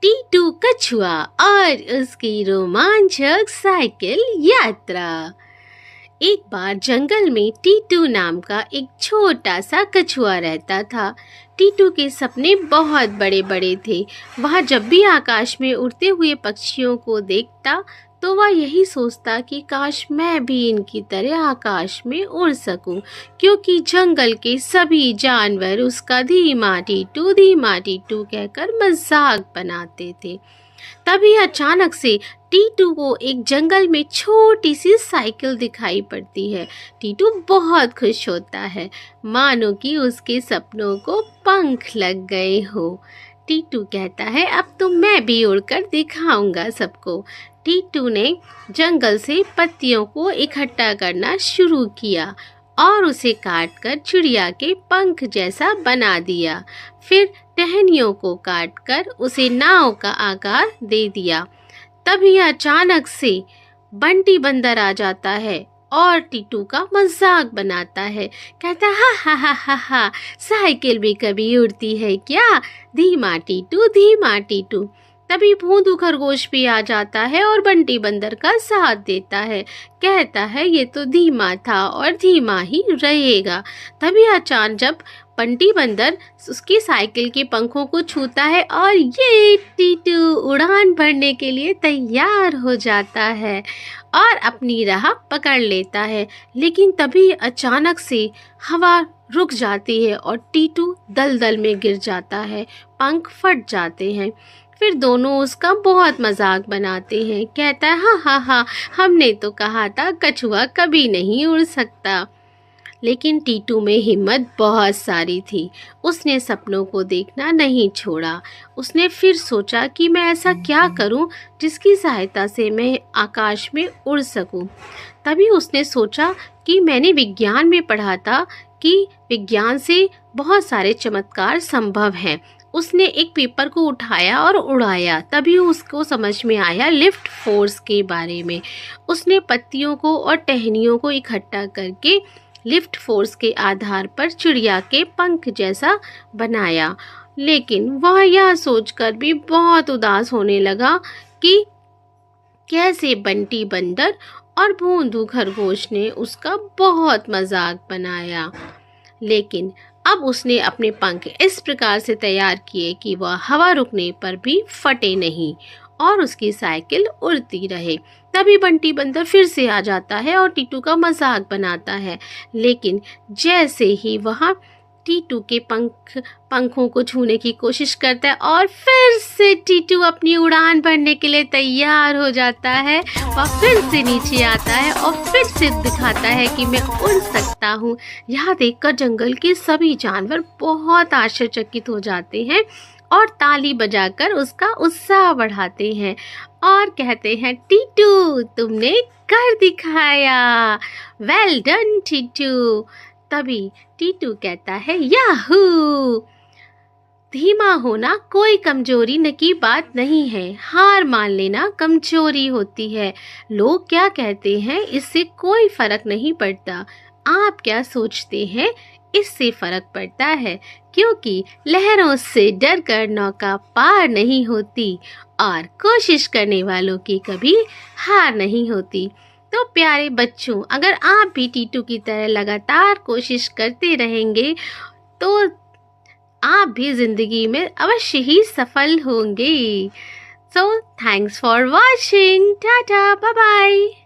टीटू कछुआ और उसकी रोमांचक साइकिल यात्रा। एक बार जंगल में टीटू नाम का एक छोटा सा कछुआ रहता था। टीटू के सपने बहुत बड़े बड़े थे। वह जब भी आकाश में उड़ते हुए पक्षियों को देखता तो वह यही सोचता कि काश मैं भी इनकी तरह आकाश में उड़ सकूं, क्योंकि जंगल के सभी जानवर उसका धीमा टीटू कहकर मजाक बनाते थे। तभी अचानक से टीटू को एक जंगल में छोटी सी साइकिल दिखाई पड़ती है। टीटू बहुत खुश होता है, मानो कि उसके सपनों को पंख लग गए हो। टीटू कहता है, अब तो मैं भी उड़कर दिखाऊंगा सबको। टीटू ने जंगल से पत्तियों को इकट्ठा करना शुरू किया और उसे काटकर चिड़िया के पंख जैसा बना दिया। फिर टहनियों को काटकर उसे नाव का आकार दे दिया। तभी अचानक से बंटी बंदर आ जाता है और टीटू का मजाक बनाता है। कहता हा हा हा हा हा, साइकिल भी कभी उड़ती है क्या? धीमा टीटू। तभी भोंदू खरगोश भी आ जाता है और बंटी बंदर का साथ देता है। कहता है ये तो धीमा था और धीमा ही रहेगा। तभी अचानक जब बंटी बंदर उसकी साइकिल के पंखों को छूता है और ये टीटू उड़ान भरने के लिए तैयार हो जाता है और अपनी राह पकड़ लेता है। लेकिन तभी अचानक से हवा रुक जाती है और टीटू दलदल में गिर जाता है, पंख फट जाते हैं। फिर दोनों उसका बहुत मजाक बनाते हैं। कहता है हाँ हाँ हाँ, हमने तो कहा था कछुआ कभी नहीं उड़ सकता। लेकिन टीटू में हिम्मत बहुत सारी थी। उसने सपनों को देखना नहीं छोड़ा। उसने फिर सोचा कि मैं ऐसा क्या करूं जिसकी सहायता से मैं आकाश में उड़ सकूं। तभी उसने सोचा कि मैंने विज्ञान में पढ़ा था कि विज्ञान से बहुत सारे चमत्कार संभव हैं। उसने एक पेपर को उठाया और उड़ाया। तभी उसको समझ में आया लिफ्ट फोर्स के बारे में। उसने पत्तियों को और टहनियों को इकट्ठा करके लिफ्ट फोर्स के आधार पर चिड़िया के पंख जैसा बनाया। लेकिन वह यह सोचकर भी बहुत उदास होने लगा कि कैसे बंटी बंदर और भोंदू खरगोश ने उसका बहुत मजाक बनाया। लेकिन अब उसने अपने पंख इस प्रकार से तैयार किए कि वह हवा रुकने पर भी फटे नहीं और उसकी साइकिल उड़ती रहे। तभी बंटी बंदर फिर से आ जाता है और टीटू का मजाक बनाता है। लेकिन जैसे ही वह टीटू के पंखों को छूने की कोशिश करता है और फिर से टीटू अपनी उड़ान भरने के लिए तैयार हो जाता है। वह फिर से नीचे आता है और फिर से दिखाता है कि मैं उड़ सकता हूँ। यह देखकर जंगल के सभी जानवर बहुत आश्चर्यचकित हो जाते हैं और ताली बजाकर उसका उत्साह बढ़ाते हैं और कहते हैं, टीटू तुमने कर दिखाया, वेल डन टीटू। तभी टीटू कहता है, याहू! धीमा होना कोई कमजोरी न की बात नहीं है, हार मान लेना कमजोरी होती है। लोग क्या कहते हैं इससे कोई फर्क नहीं पड़ता। आप क्या सोचते हैं इससे फर्क पड़ता है, क्योंकि लहरों से डरकर नौका पार नहीं होती और कोशिश करने वालों की कभी हार नहीं होती। तो प्यारे बच्चों, अगर आप भी टीटू की तरह लगातार कोशिश करते रहेंगे तो आप भी जिंदगी में अवश्य ही सफल होंगे। So thanks for watching, tata, bye bye.